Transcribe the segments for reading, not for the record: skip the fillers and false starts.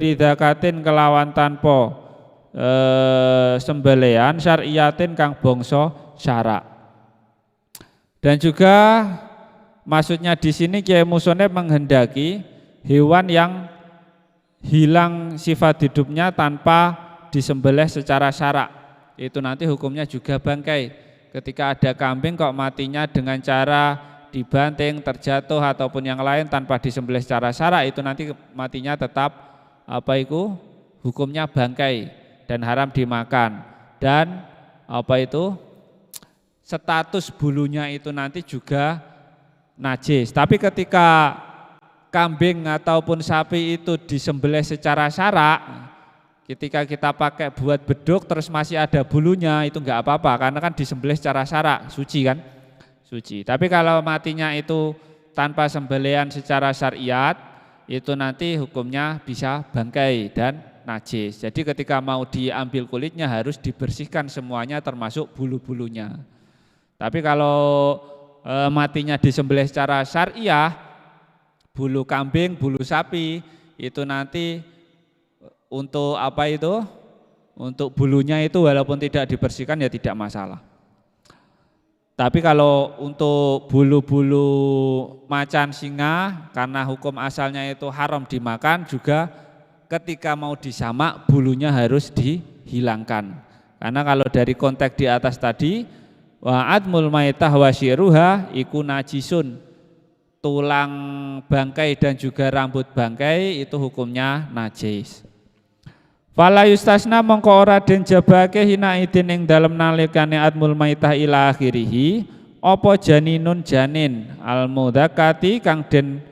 ridakatin kelawan tanpa sembelian syar'iyatin kang bangsa syarak. Dan juga maksudnya di sini Kiai Musonef menghendaki hewan yang hilang sifat hidupnya tanpa disembelih secara syarak, itu nanti hukumnya juga bangkai. Ketika ada kambing kok matinya dengan cara dibanting, terjatuh ataupun yang lain tanpa disembelih secara syarak, itu nanti matinya tetap hukumnya bangkai dan haram dimakan. Dan status bulunya itu nanti juga najis. Tapi ketika kambing ataupun sapi itu disembelih secara syarak, ketika kita pakai buat beduk terus masih ada bulunya, itu enggak apa-apa karena kan disembelih secara syarak, suci kan? Suci. Tapi kalau matinya itu tanpa sembelihan secara syariat, itu nanti hukumnya bisa bangkai dan najis. Jadi ketika mau diambil kulitnya harus dibersihkan semuanya termasuk bulu-bulunya. Tapi kalau matinya disembelih secara syariah, bulu kambing, bulu sapi itu nanti untuk untuk bulunya itu walaupun tidak dibersihkan ya tidak masalah. Tapi kalau untuk bulu-bulu macan, singa, karena hukum asalnya itu haram dimakan, juga ketika mau disamak bulunya harus dihilangkan. Karena kalau dari konteks di atas tadi, wa'admul maitah wasyiruha iku najisun, tulang bangkai dan juga rambut bangkai itu hukumnya najis. Fala yustasna mongko ora den jabake hina idin ing dalem nalikane admul maitah ila akhirih apa janinun janin al mudakati kang den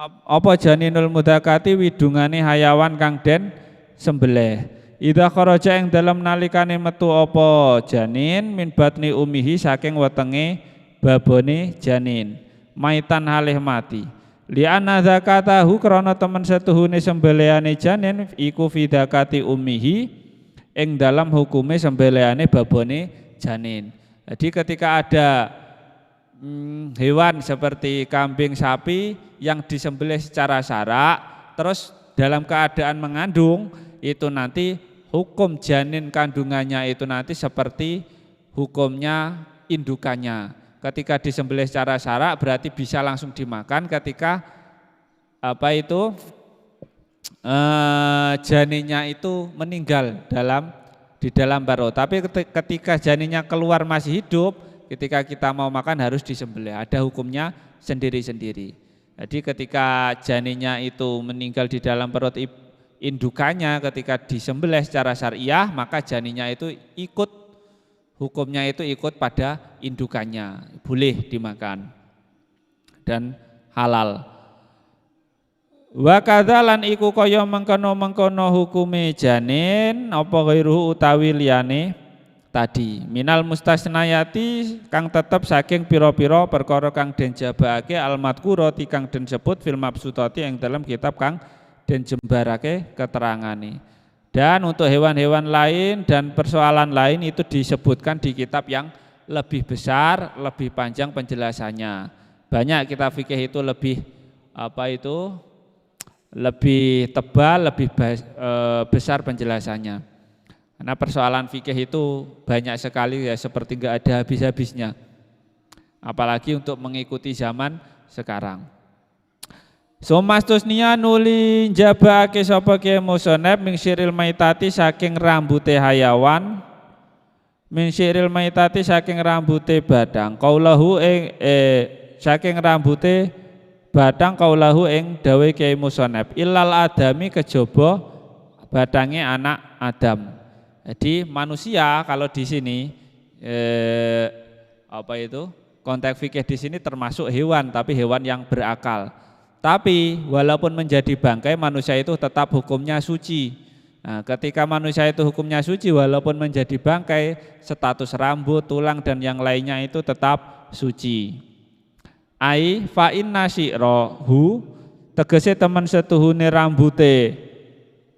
apa janinul mudakati widungane hayawan kang den sembelih. Idza kharaja ing dalem nalikane metu apa janin min batni umihi saking wetenge babone janin maitan halih mati. Li'anna zakatahu krana temen setuhune sembelihane janin iku fidakati ummihi ing dalam hukume sembelihane babone janin. Jadi ketika ada hewan seperti kambing, sapi yang disembelih secara syarak terus dalam keadaan mengandung, itu nanti hukum janin kandungannya itu nanti seperti hukumnya indukannya. Ketika disembelih secara syarak berarti bisa langsung dimakan ketika janinnya itu meninggal di dalam perut. Tapi ketika janinnya keluar masih hidup, ketika kita mau makan harus disembelih. Ada hukumnya sendiri-sendiri. Jadi ketika janinnya itu meninggal di dalam perut indukannya, ketika disembelih secara syariah maka janinnya itu hukumnya itu ikut pada indukannya, boleh dimakan dan halal. Wa kadzalan iku kaya mengkono-mengkono hukume janin apa ghairuhu utawi liyane tadi. Minal mustasnayati kang tetep saking pira-pira perkara kang den jabake al-madhkurati kang den sebut fil mabsutati ing dalam kitab kang den jembarake keterangane. Dan untuk hewan-hewan lain dan persoalan lain itu disebutkan di kitab yang lebih besar, lebih panjang penjelasannya. Banyak kitab fikih itu lebih lebih tebal, lebih besar penjelasannya. Karena persoalan fikih itu banyak sekali ya, seperti enggak ada habis-habisnya. Apalagi untuk mengikuti zaman sekarang. Somastusnia nuli njabake sapa Kiai Musonef min syiril maitati saking rambute hayawan, min syiril maitati saking rambute badang, kaulahu ing saking rambute badang kaulahu ing dawe Kiai Musonef illal adami kejaba badange anak Adam. Jadi manusia kalau di sini konteks fikih di sini termasuk hewan, tapi hewan yang berakal. Tapi walaupun menjadi bangkai, manusia itu tetap hukumnya suci. Nah, ketika manusia itu hukumnya suci, walaupun menjadi bangkai, status rambut, tulang dan yang lainnya itu tetap suci. Ai fa inna syi'rahu tegese teman setuhune rambute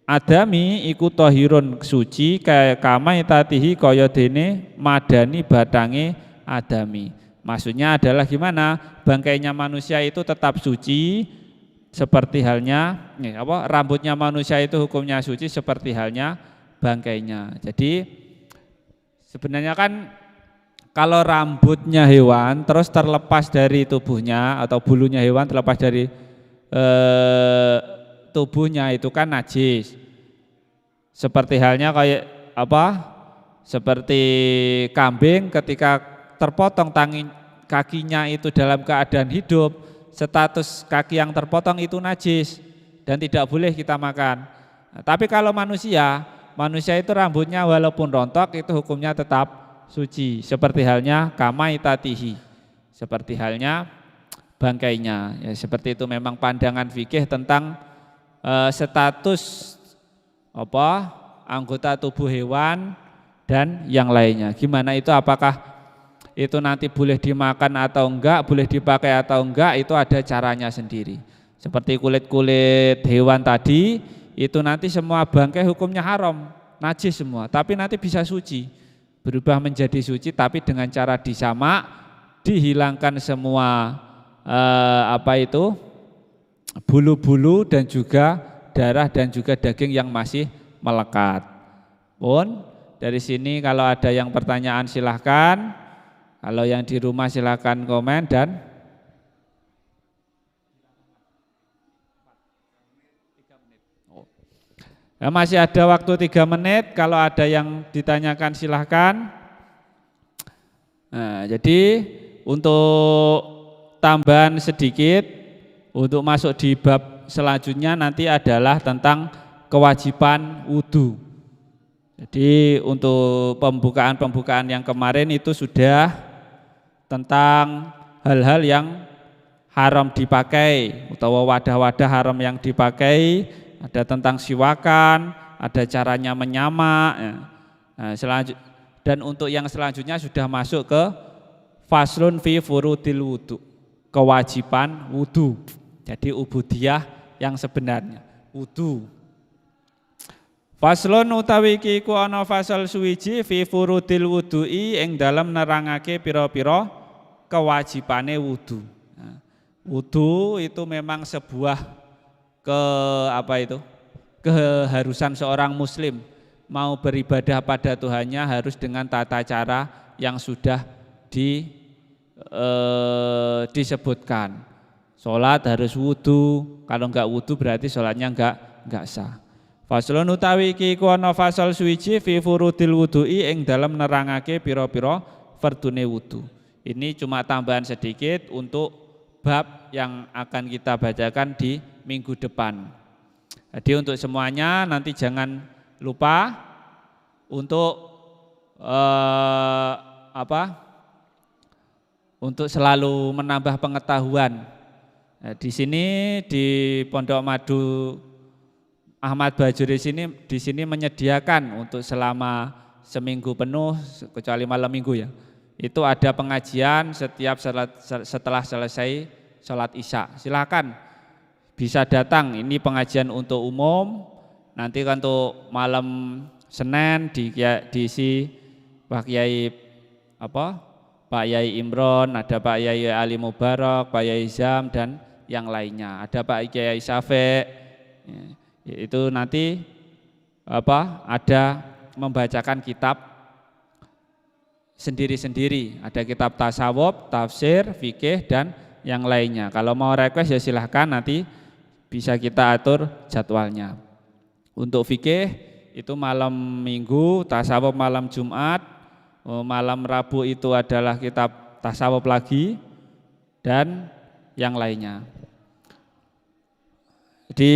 adami iku tahirun suci kaya kamai tatihi kaya dene madani badange adami. Maksudnya adalah gimana? Bangkainya manusia itu tetap suci seperti halnya rambutnya manusia itu hukumnya suci seperti halnya bangkainya. Jadi sebenarnya kan kalau rambutnya hewan terus terlepas dari tubuhnya atau bulunya hewan terlepas dari tubuhnya itu kan najis. Seperti halnya kayak seperti kambing ketika terpotong kakinya itu dalam keadaan hidup, status kaki yang terpotong itu najis dan tidak boleh kita makan. Nah, tapi kalau manusia itu rambutnya walaupun rontok itu hukumnya tetap suci. Seperti halnya kamaitatihi, seperti halnya bangkainya. Ya, seperti itu memang pandangan fikih tentang status anggota tubuh hewan dan yang lainnya. Gimana itu, apakah itu nanti boleh dimakan atau enggak, boleh dipakai atau enggak, itu ada caranya sendiri. Seperti kulit-kulit hewan tadi, itu nanti semua bangkai hukumnya haram, najis semua, tapi nanti bisa suci, berubah menjadi suci, tapi dengan cara disamak, dihilangkan semua bulu-bulu dan juga darah dan juga daging yang masih melekat. Pun dari sini kalau ada yang pertanyaan silahkan, kalau yang di rumah silahkan komen dan ya, masih ada waktu 3 menit, kalau ada yang ditanyakan silahkan. Nah, jadi untuk tambahan sedikit untuk masuk di bab selanjutnya nanti adalah tentang kewajiban wudhu. Jadi untuk pembukaan yang kemarin itu sudah tentang hal-hal yang haram dipakai atau wadah-wadah haram yang dipakai, ada tentang siwakan, ada caranya menyamak. Nah, dan untuk yang selanjutnya sudah masuk ke faslun fi furudil wudu, kewajiban wudu. Jadi ubudiyah yang sebenarnya wudu. Faslun utawi iki ku ana fasal suwiji fi furudil wudu'i ing dalem nerangake pira-pira kewajibane wudu. Nah, wudu itu memang sebuah keharusan seorang muslim mau beribadah pada Tuhannya harus dengan tata cara yang sudah disebutkan. Sholat harus wudu, kalau enggak wudu berarti sholatnya enggak sah. Faslun utawi iki ku ana fasal suwiji fi furudil wudu'i ing dalem nerangake pira-pira fardune wudu. Ini cuma tambahan sedikit untuk bab yang akan kita bacakan di minggu depan. Jadi untuk semuanya nanti jangan lupa untuk untuk selalu menambah pengetahuan. Nah, di sini di Pondok Madu Ahmad Bajuri di sini menyediakan untuk selama seminggu penuh kecuali malam minggu ya. Itu ada pengajian setiap setelah selesai sholat Isya. Silakan bisa datang. Ini pengajian untuk umum. Nanti kan untuk malam Senin diisi Pak Yai Pak Yai Imron, ada Pak Yai Ali Mubarak, Pak Yai Zam dan yang lainnya. Ada Pak Yai Syafiq. Itu nanti ada membacakan kitab sendiri-sendiri. Ada kitab tasawuf, tafsir, fikih dan yang lainnya. Kalau mau request ya silahkan, nanti bisa kita atur jadwalnya. Untuk fikih itu malam Minggu, tasawuf malam Jumat, malam Rabu itu adalah kitab tasawuf lagi dan yang lainnya. Jadi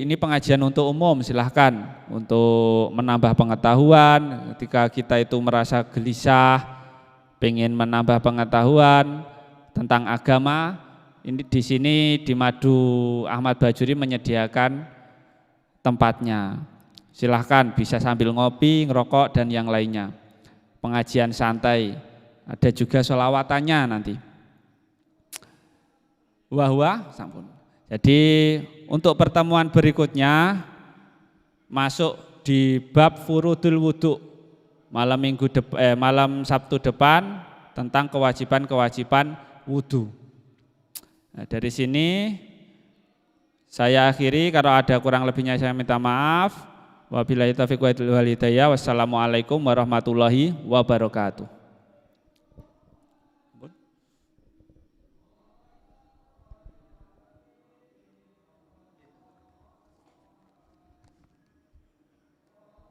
ini pengajian untuk umum, silahkan untuk menambah pengetahuan ketika kita itu merasa gelisah, pengen menambah pengetahuan tentang agama. Ini di sini di Madu Ahmad Bajuri menyediakan tempatnya. Silahkan bisa sambil ngopi, ngerokok dan yang lainnya. Pengajian santai, ada juga sholawatannya nanti. Wahwa sampun. Jadi untuk pertemuan berikutnya masuk di bab furudul wudu malam Sabtu depan tentang kewajiban-kewajiban wudu. Nah, dari sini Saya akhiri, kalau ada kurang lebihnya saya minta maaf. Wabillahi taufiq wal hidayah. Wassalamualaikum warahmatullahi wabarakatuh.